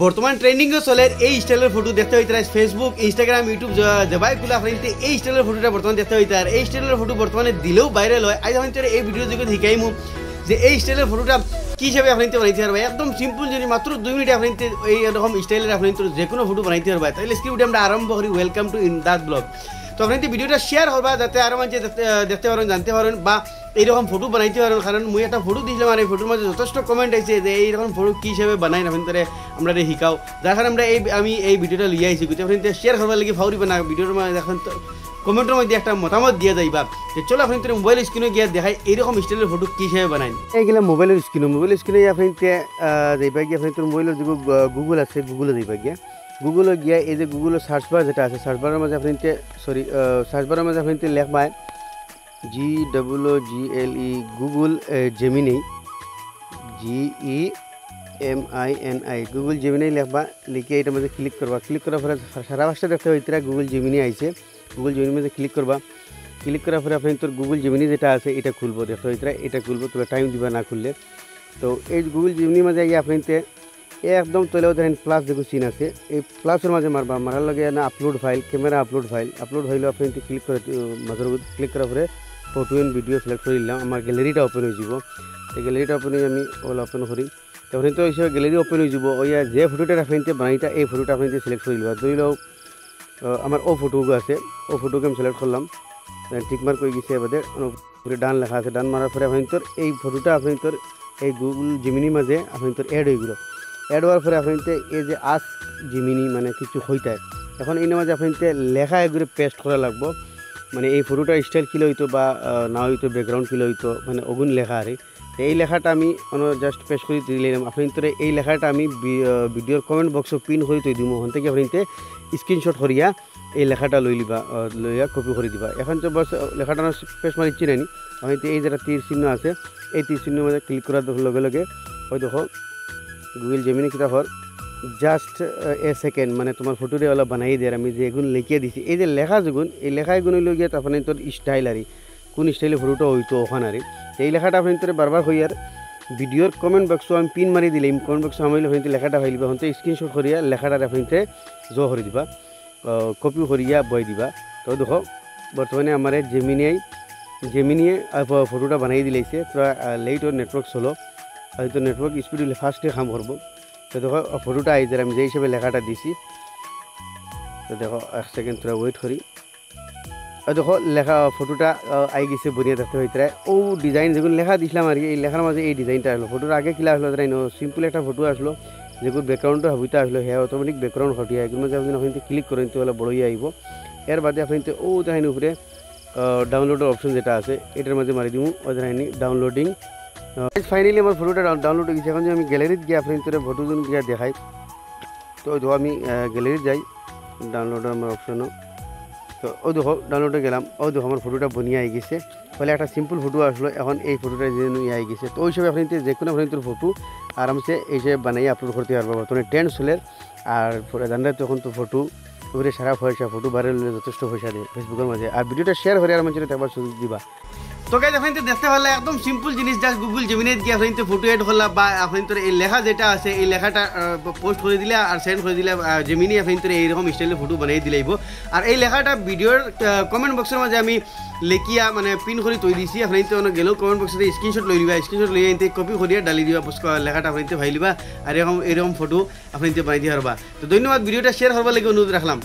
বর্তমান ট্রেন্ডিং চলে এই স্টাইলের ফটো দেখতে হইতে ফেসবুক ইনস্টাগ্রাম ইউটিউব জবাই খুলা ফ্রেন্ডে এই স্টাইলের ফটোটা বর্তমানে দেখতে হইতে আর এই স্টাইলের ফটো বর্তমানে দিলেও বাইরে লয় আজ আমি এই ভিডিও যোগে শিখাইমু যে এই স্টাইলের ফটোটা কী হিসাবে আপনি বানাইতে পারবে একদম সিম্পল যদি মাত্র 2 মিনিটে আপনি এইরকম স্টাইলের আপনি যে কোনো ফটো বানাইতে পারবে তাহলে স্ক্রিপ্ট আমরা আরম্ভ করি ওয়েলকাম টু ইনদাস ব্লগ। তো আপনি ভিডিওটা শেয়ার করবা যাতে আরও মানুষ দেখতে পারেন জানতে পারেন বা এইরকম ফটো বানাইতে পারেন। কারণ মুই একটা ফটো দিয়েছিলাম আর এই ফটোর মাঝে যথেষ্ট কমেন্ট আছে যে এইরকম ফটো কী হিসাবে বানাই আপনাদের আমরা শিখাও, যার কারণে আমরা আমি এই ভিডিওটা লিয়ে আইছি কিন্তু আপনি শেয়ার করবার লাগে ফাউরিবে না ভিডিওর মাঝে এখন তো কমেন্টের মধ্যে একটা মতামত দিয়ে যাইবা যে চলো আপনি মোবাইল স্ক্রিনে গিয়ে দেখাই এইরকম স্টাইলের ফটো কী হিসাবে বানাই। এইগুলো মোবাইলের স্ক্রিনে আপনি যাইবা গিয়ে আপনি তোর মোবাইলের যে গুগল আছে গুগলে যাইবা গিয়া গুগলে গিয়া এই যে গুগলের সার্চ বার যেটা আছে সার্চ বারের মাঝে আপনি সার্চ বারের মাঝে আপনি লেখবায় GOOGLE Google Gemini GEMINI Google Gemini লেখবা লিখে এটার মধ্যে ক্লিক করবা। ক্লিক করার পরে সারা পাঁচটা দেখতে হইতে গুগল জেমিনি আইছে গুগল জেমিনির মধ্যে ক্লিক করবা। ক্লিক করার পরে আপনি তোর গুগল জেমিনি যেটা আছে এটা খুলবো দেখতে হইতে এটা খুলবো তোরা টাইম দিবা না খুললে। তো এই গুগল জেমিনির মাঝে গিয়ে আপনি একদম তলেও দেখেন প্লাস দেখো চিন আছে এই প্লাসের মাঝে মারবা মারার লগে না upload file camera upload file আপনি ক্লিক করে মাঝের ক্লিক করার পরে ফটো এন্ড ভিডিও সিলেক্ট করে দিলাম আমার গ্যালারিটা ওপেন হয়ে যাব। এই গ্যালারিটা ওপেন হয়ে আমি ওলা ওপেন করি তখন তো হিসেবে গ্যালারি ওপেন হয়ে যাব ওই যে ফটোটা আপনি বানাইটা এই ফটোটা আপনি সিলেক্ট করে দিবা। ধরি লও আমার ও ফটোকে আছে ও ফটোকে আমি সিলেক্ট করলাম টিকমার্ক হয়ে গেছে এবারে পুরো ডান লেখা আছে ডান মারার পরে আপনি তোর এই ফটোটা আপনি তোর এই গুগল জিমিনির মাঝে আপনি তোর অ্যাড হয়ে গেল। অ্যাড হওয়ার পরে আপনি এই যে আস জিমিনি মানে কিছু হইতায় এখন এই মাঝে আপনি লেখা এগুলো পেস্ট করা লাগবো মানে এই ফটোটা স্টাইল কিলো হইতো বা না হইতো ব্যাকগ্রাউন্ড কিলো হইতো মানে অগুন লেখা আর এই লেখাটা আমি জাস্ট পেস্ট করে দিলাম। আপনি তোর এই লেখাটা আমি ভিডিওর কমেন্ট বক্সে পিন করে তৈ দিব ওখান থেকে আপনি স্ক্রিনশট করিয়া এই লেখাটা লইয়া কপি করে দিবা। এখন তো বস লেখাটা পেস্ট মারিচ্ছি নানি আপনি এই যেটা তীর চিহ্ন আছে এই তীর চিহ্নের মধ্যে ক্লিক করার লগে লগে ওই দেখো গুগল জেমিনি কিতা হল জাস্ট এ সেকেন্ড মানে তোমার ফটোরে ওলা বানাই দিয়ে আমি যে এগুলো লিখিয়ে দিছি এই যে লেখা যেগুন এই লেখা এগুলো লই গিয়ে তারপরে তোর স্টাইল আর কোন স্টাইলে ফটোটা হইতো ওখানে আর এই লেখাটা আপনি তোর বারবার হই আর ভিডিওর কমেন্ট বক্সও আমি পিন মারি দিলাম কমেন্ট বক্সে আমি আপনি লেখাটা হয়ে দিবা হতে স্ক্রিনশট করিয়া লেখাটা আপনি জো করে দিবা কপি করিয়া বই দিবা। তো দেখো বর্তমানে আমার জেমিনিয়ে ফটোটা বানাই দিলাইছে তোরা লেট ওর নেটওয়ার্ক চলো হয়তো নেটওয়ার্ক স্পিড হলে ফার্স্টে কাম করবো। তো দেখো ফটোটা আই যে আমি যে হিসেবে লেখাটা দিছি তো দেখো এক সেকেন্ড তোরা ওয়েট করি দেখো লেখা ফটোটা আই গেছে বনিয়া দেখতে হইতে ও ডিজাইন যেগুলো লেখা দিছিলাম আর কি এই লেখার মাঝে এই ডিজাইনটা আসলো ফটোর আগে কিলা আসলো সিম্পল একটা ফটো আসলো যেগুলো ব্যাকগ্রাউন্ডটা হইতে আসলো হ্যাঁ অটোমেটিক ব্যাকগ্রাউন্ড হটিয়া এগুলো মাঝে আপনি ওখানে ক্লিক করেন তো বড়ই আইব। এর বাদে আপনি ও দেখেন উপরে ডাউনলোডের অপশন যেটা আছে এটার মাঝে মারি দিব ও দেখেন ডাউনলোডিং। ফাইনালি আমার ফটোটা ডাউনলোড হয়ে গেছে। এখন যে আমি গ্যালারিতে গিয়ে আপনি তোর ফটো গিয়ে দেখাই তো ওই দেখো আমি গ্যালারিতে যাই ডাউনলোডের আমার অপশনও তো ও দেখো ডাউনলোডে গেলাম ও দেখো আমার ফটোটা বনিয়ে আই গেছে ফলে একটা সিম্পল ফটো আসলো এখন এই ফটোটা যে আই গেছে। তো ওই হিসাবে আপনি যে কোনো আপনি তোর ফটো আরামসে এই হিসেবে বানাই আপলোড করতে পারবো বর্তমানে ট্রেন্ড চলে আর জানলে তখন তো ফটো ওরে সারা পয়সা ফটো ভাইরাল হলে যথেষ্ট পয়সা দেয় ফেসবুকের মাঝে আর ভিডিওটা শেয়ার করে আর মানুষের একবার সুযোগ দিবা। তো গাইজ আপনি দেখতে পারলে একদম সিম্পল জিনিস জাস্ট গুগল জেমিনিতে গিয়ে আপনি ফটো এড করলাম বা আপনি তোর এই লেখা যেটা আছে এই লেখাটা পোস্ট করে দিলে আর সেন্ড করে দিলে জেমিনি আপনি তোর এইরকম স্টাইলে ফটো বানিয়ে দিলাইব। আর এই লেখাটা ভিডিওর কমেন্ট বক্সের মাঝে আমি লেখিয়া মানে পিন করে তৈরি দিছি আপনি তো গেলেও কমেন্ট বক্সে স্ক্রিনশট লই দিবা স্ক্রিনশট লইয়া এতে কপি করিয়া ডালি দিবা লেখাটা আপনি ভাই লিবা আর এরকম ফটো আপনি বানাই দিয়ে পারবা। তো ধন্যবাদ ভিডিওটা শেয়ার করবার লাগে অনুরোধ রাখলাম।